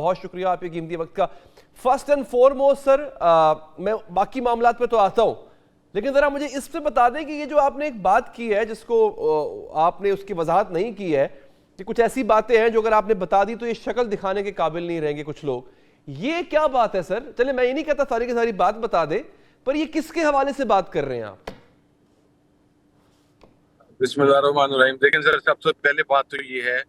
बहुत शुक्रिया आपके कीमती वक्त का। फर्स्ट एंड फॉरमोस्ट सर, मैं बाकी मामलात पे तो आता हूं, लेकिन जरा मुझे इस पे बता दें कि ये जो आपने एक बात की है जिसको आपने उसकी वजाहत नहीं की है कि कुछ ऐसी बातें हैं जो अगर आपने बता दी तो ये शक्ल दिखाने के काबिल नहीं रहेंगे कुछ लोग, ये क्या बात है सर? चले मैं ये नहीं कहता सारी की सारी बात बता दे, पर ये किसके हवाले से बात कर रहे हैं आप? बिस्मिल्लाहिर्रहमानिर्रहीम। लेकिन सर सबसे पहले बात तो ये है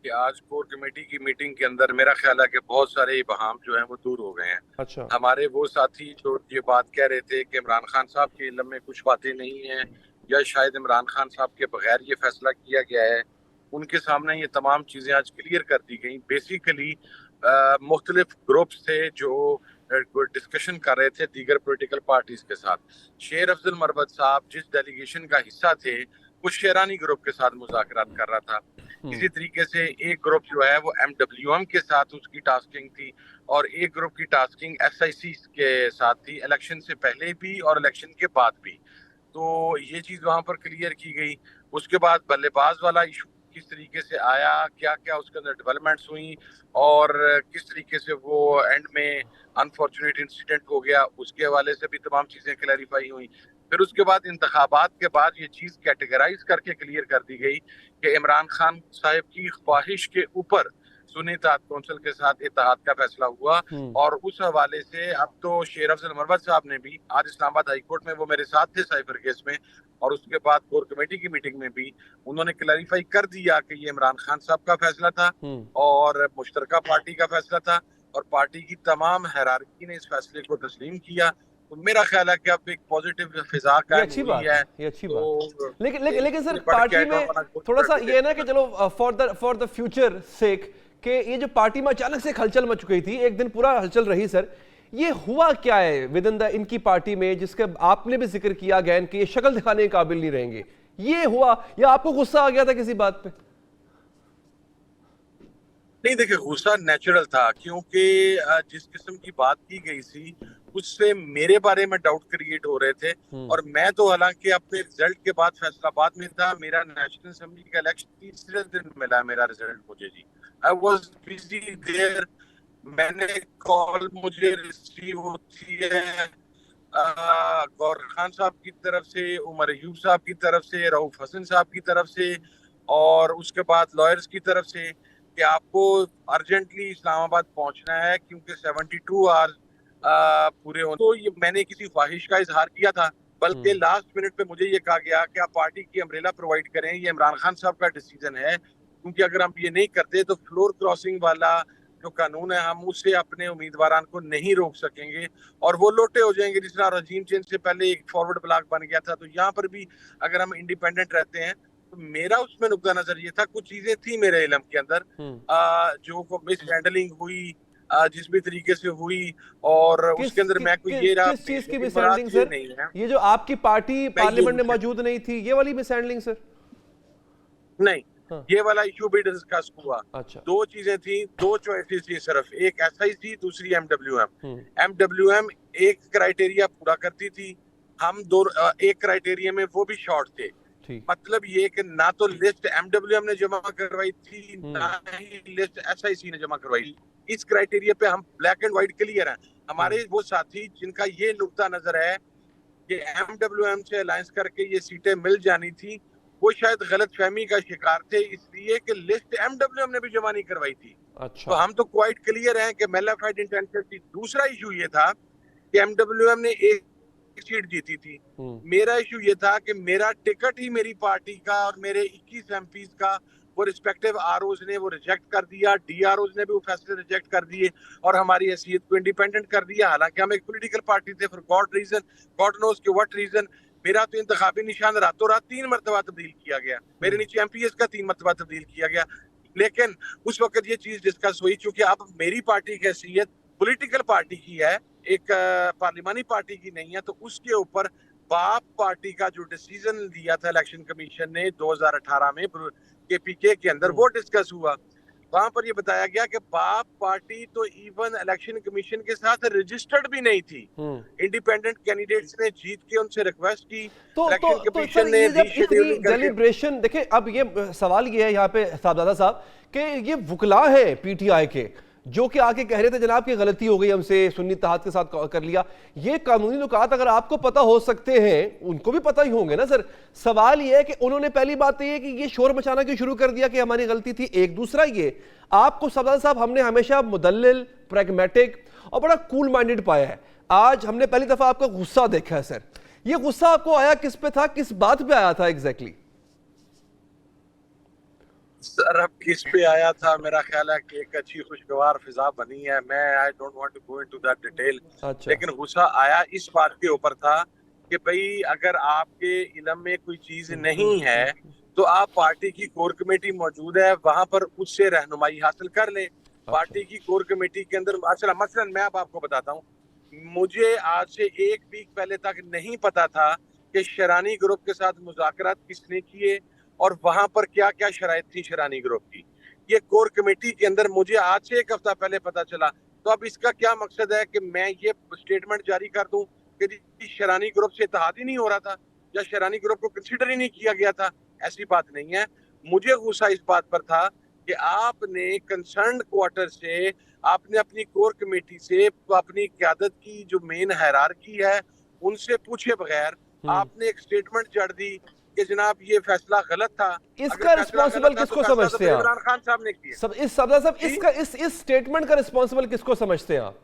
कि आज कोर कमेटी की मीटिंग के अंदर मेरा ख्याल है कि बहुत सारे इबहाम जो हैं वो दूर हो गए हैं। अच्छा। हमारे वो साथी जो ये बात कह रहे थे कि इमरान खान साहब के इल्म में कुछ बातें नहीं हैं या शायद इमरान खान साहब के बगैर ये फैसला किया गया है, उनके सामने ये तमाम चीज़ें आज क्लियर कर दी गई। बेसिकली मुख्तलिफ ग्रुप्स थे जो डिस्कशन कर रहे थे दीगर पॉलिटिकल पार्टीज के साथ। शेर अफजल मरवत साहब जिस डेलीगेशन का हिस्सा थे वो शेरानी ग्रुप के साथ मुज़ाकरात कर रहा था। इसी तरीके से एक ग्रुप जो है वो MWM के साथ उसकी टास्किंग थी और एक ग्रुप की टास्किंग SIC के साथ थी, इलेक्शन से पहले भी और इलेक्शन के बाद भी। तो ये चीज़ वहाँ पर क्लियर की गई। उसके बाद बल्लेबाज वाला इशू किस तरीके से आया, क्या क्या उसके अंदर डेवलपमेंट्स हुई और किस तरीके से वो एंड में अनफॉर्चुनेट इंसिडेंट हो गया, उसके हवाले से भी तमाम चीज़ें क्लैरिफाई हुई। फिर उसके बाद इंतखाबात के बाद ये चीज़ कैटेगराइज करके क्लियर कर दी गई कि इमरान खान साहब की ख्वाहिश के ऊपर सुन्नी इत्तेहाद कौंसिल के साथ इत्तेहाद का फैसला हुआ। और उस हवाले से अब तो शेर अफजल मरवत साहब ने भी आज इस्लामाबाद हाई कोर्ट में, वो मेरे साथ थे साइफर केस में, और उसके बाद कोर कमेटी की मीटिंग में भी उन्होंने क्लैरिफाई कर दिया कि ये इमरान खान साहब का फैसला था और मुश्तरका पार्टी का फैसला था और पार्टी की तमाम हैरारकी ने इस फैसले को तस्लीम किया। तो मेरा ख्याल है कि अब एक पॉजिटिव फिजा का अच्छी बात है, ये अच्छी बात। लेकिन सर पार्टी में थोड़ा सा ये है ना कि चलो फॉर द फ्यूचर सेक कि ये जो पार्टी में अचानक से हलचल मच गई थी, एक दिन पूरा हलचल रही सर, ये हुआ क्या है विद इन द इनकी पार्टी में जिसके आपने भी जिक्र किया गया कि ये शक्ल दिखाने के काबिल नहीं रहेंगे, ये हुआ या आपको गुस्सा आ गया था किसी बात पे? नहीं देखिए, गुस्सा नेचुरल था क्योंकि जिस किस्म की बात की गई थी उससे मेरे बारे में डाउट क्रिएट हो रहे थे और मैं तो हालांकि अपने रिजल्ट के बाद फैसलाबाद में था। मेरा नेशनल असेंबली का इलेक्शन तीसरे दिन मिला मेरा रिजल्ट मुझे जी। I was busy there. मैंने कॉल मुझे रिसीव होती है गौर खान साहब की तरफ से, उमर अयूब साहब की तरफ से, रऊफ हसन साहब की तरफ से और उसके बाद लॉयर्स की तरफ से कि आपको अर्जेंटली इस्लामाबाद पहुंचना है क्योंकि 72 आवर्स पूरे होने। तो ये मैंने किसी ख्वाहिश का इजहार किया था, बल्कि लास्ट मिनट पे मुझे ये कहा गया कि आप पार्टी की अम्ब्रेला प्रोवाइड करें, ये इमरान खान साहब का डिसीजन है, क्योंकि अगर हम ये नहीं करते तो फ्लोर क्रॉसिंग वाला जो कानून है हम उससे अपने उम्मीदवारों को नहीं रोक सकेंगे और वो लोटे हो जाएंगे जिस तरह रजीम चेंज से पहले एक फॉरवर्ड ब्लॉक बन गया था। तो यहाँ पर भी अगर हम इंडिपेंडेंट रहते हैं तो मेरा उसमें नुक्ता नजर ये था, कुछ चीजें थी मेरे इल्म के अंदर जो मिस हैंडलिंग हुई जिस भी तरीके से हुई और उसके अंदर मैं कोई ये किस चीज की मिस हैंडलिंग सर? नहीं है ये जो आपकी पार्टी पार्लियामेंट में मौजूद नहीं थी, ये वाली मिस हैंडलिंग सर? नहीं, ये वाला इशू भी डिस्कस हुआ। अच्छा। दो चीजें थी, दो चॉइसेस थी सिर्फ, एक SIC दूसरी MWM। MWM एक क्राइटेरिया पूरा करती थी, हम दो एक क्राइटेरिया में वो भी शॉर्ट थे। मतलब ये कि ना तो लिस्ट MWM ने जमा करवाई थी ना ही लिस्ट SIC ने जमा करवाई। इस क्राइटेरिया पे हम ब्लैक एंड व्हाइट क्लियर हैं। हमारे वो साथी जिनका ये नुक्ता नजर है कि MWM से अलायंस करके ये सीटें मिल जानी थी, वो शायद गलत फहमी का शिकार थे इसलिए कि लिस्ट MWM ने भी जमा नहीं करवाई थी। अच्छा। तो हम तो क्वाइट क्लियर हैं कि मेलाफाइड इंटेंशन थी। दूसरा इशू ये था कि MWM ने एक सीट जीती थी। मेरा इशू ये था कि मेरा टिकट ही मेरी पार्टी का और मेरे 21 MPs का वो रिस्पेक्टिव ROs ने वो रिजेक्ट कर दिया, DROs ने भी वो फैसले रिजेक्ट कर दिए और हमारी हैसियत को इंडिपेंडेंट कर दिया। हालांकि हम एक पॉलिटिकल पार्टी थे, for God reason, God knows के व्हाट रीजन, मेरा तो इंतखाबी निशान रातों रात 3 मरतबा तब्दील किया गया, मेरे नीचे MPs का 3 मरतबा तब्दील किया गया। लेकिन उस वक्त ये चीज डिस्कस हुई क्योंकि अब मेरी पार्टी की हैसियत पॉलिटिकल पार्टी की है, एक पार्लिमानी पार्टी की नहीं है, तो उसके ऊपर बाप पार्टी का जो डिसीजन दिया था इलेक्शन कमीशन ने 2018 में KPK के अंदर वो डिस्कस हुआ। वहां पर ये बताया गया कि बाप पार्टी तो इवन इलेक्शन कमीशन के साथ रजिस्टर्ड भी नहीं थी। इंडिपेंडेंट कैंडिडेट्स ने जीत के उनसे रिक्वेस्ट की, इलेक्शन कमीशन ने डेलिब्रेशन देखे। अब ये सवाल ये है यहाँ पे साहबजादा साहब कि ये वकला है PTI के जो कि आके कह रहे थे जनाब की गलती हो गई, हमसे सुन्नी इत्तेहाद के साथ कर लिया। ये कानूनी नुकात अगर आपको पता हो सकते हैं, उनको भी पता ही होंगे ना सर। सवाल ये है कि उन्होंने पहली बात तो ये कि ये शोर मचाना क्यों शुरू कर दिया कि हमारी गलती थी। एक दूसरा ये, आपको सफदर साहब हमने हमेशा मुदल्लिल, प्रैग्मेटिक और बड़ा कूल माइंडेड पाया है। आज हमने पहली दफा आपका गुस्सा देखा है सर। ये गुस्सा आपको आया किस पे था, किस बात पे आया था एग्जैक्टली? सर अब किस पे आया था, मेरा ख्याल है कि एक अच्छी खुशगवार फिजा बनी है। मैं I don't want to go into that detail, लेकिन गुस्सा आया इस बात के ऊपर था कि भाई अगर आपके इल्म में कोई चीज नहीं है तो आप पार्टी की कोर कमेटी मौजूद है, वहां पर उससे रहनुमाई हासिल कर ले। पार्टी की कोर कमेटी के अंदर मसलन मैं अब आपको बताता हूँ, मुझे आज से एक वीक पहले तक नहीं पता था कि शरानी ग्रुप के साथ मुज़ाकरात किसने किए और वहां पर क्या क्या शराइत थी शरानी ग्रुप की। ये कोर कमेटी के अंदर मुझे आज से एक हफ्ता पहले पता चला। तो अब इसका क्या मकसद है कि मैं ये स्टेटमेंट जारी कर दूं कि शरानी ग्रुप से इत्तेहाद ही नहीं हो रहा था या शरानी ग्रुप को कंसिडर ही नहीं किया गया था? ऐसी बात नहीं है। मुझे गुस्सा इस बात पर था कि आपने कंसर्न क्वार्टर से, आपने अपनी कोर कमेटी से, अपनी क़यादत की जो मेन हायरार्की है उनसे पूछे बगैर आपने एक स्टेटमेंट जड़ दी कि जनाब ये फैसला गलत था। इसका रिस्पॉन्सिबल किसको समझते हैं आप? इमरान खान साहब ने किया। सब इस सब्जा साहब इसका इस स्टेटमेंट का रिस्पॉन्सिबल किसको समझते हैं आप?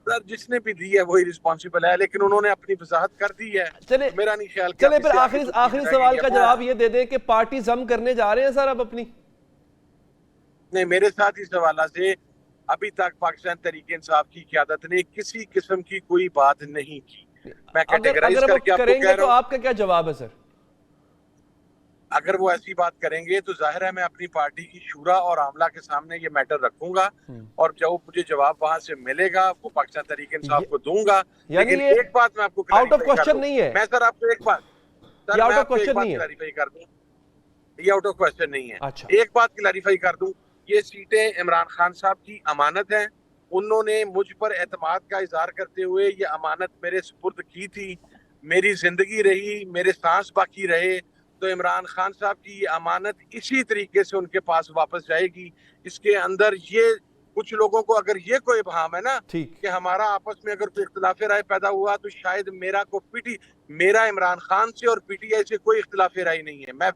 सर जिसने भी दी है वही रिस्पॉन्सिबल है, लेकिन उन्होंने अपनी वजाहत कर दी है। चले मेरा नहीं ख्याल। चले फिर आखिरी सवाल का जवाब ये दे दें कि पार्टी जम करने जा रहे हैं सर अब अपनी? नहीं, मेरे साथ इस हवाला से अभी तक पाकिस्तान तहरीक इंसाफ की क़यादत ने किसी किस्म की कोई बात नहीं की। मैं कैटेगराइज करके आपको कह रहा हूं। तो आपका क्या जवाब है सर? अगर वो ऐसी बात करेंगे तो जाहिर है मैं अपनी पार्टी की शूरा और आमला के सामने ये मैटर रखूंगा और जब मुझे जवाब वहां से मिलेगा वो पाकिस्तान तहरीक इंसाफ को दूंगा। लेकिन एक बात मैं आपको आउट ऑफ क्वेश्चन नहीं है। मैं सर आपको एक बात आउट ऑफ क्वेश्चन नहीं है, क्लैरिफाई कर दूं। ये आउट ऑफ क्वेश्चन नहीं है। अच्छा। एक बात क्लैरिफाई कर दूं, ये सीटें इमरान खान साहब की अमानत है। उन्होंने मुझ पर एतमाद का इजहार करते हुए ये अमानत मेरे सुपुर्द की थी। मेरी जिंदगी रही, मेरे सांस बाकी रहे तो इमरान खान साहब की ये अमानत इसी तरीके से उनके पास वापस जाएगी। इसके अंदर ये कुछ लोगों को अगर ये कोई इब्हाम है ना कि हमारा आपस में अगर कोई इख्तिलाफ राय पैदा हुआ तो शायद मेरा इमरान खान से और पीटीआई से कोई इख्तिलाफ राय नहीं है। I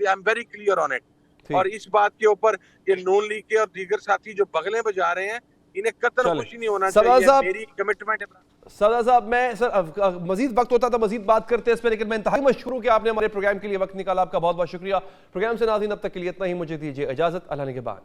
am very clear on it. और इस बात के ऊपर ये नून लीग के और दीगर साथी जो बगलें बजा रहे हैं इन्हें कतल कुछ नहीं होना चाहिए। मेरी कमिटमेंट है। सदा साहब मैं सर मजीद वक्त होता तो मजीद बात करते हैं इस पर, लेकिन मैं इंतहाई मशहूर हूं कि आपने हमारे प्रोग्राम के लिए वक्त निकाला। आपका बहुत बहुत शुक्रिया। प्रोग्राम से नाज़रीन अब तक के लिए इतना ही। मुझे दीजिए इजाजत। अल्लाह के बाद।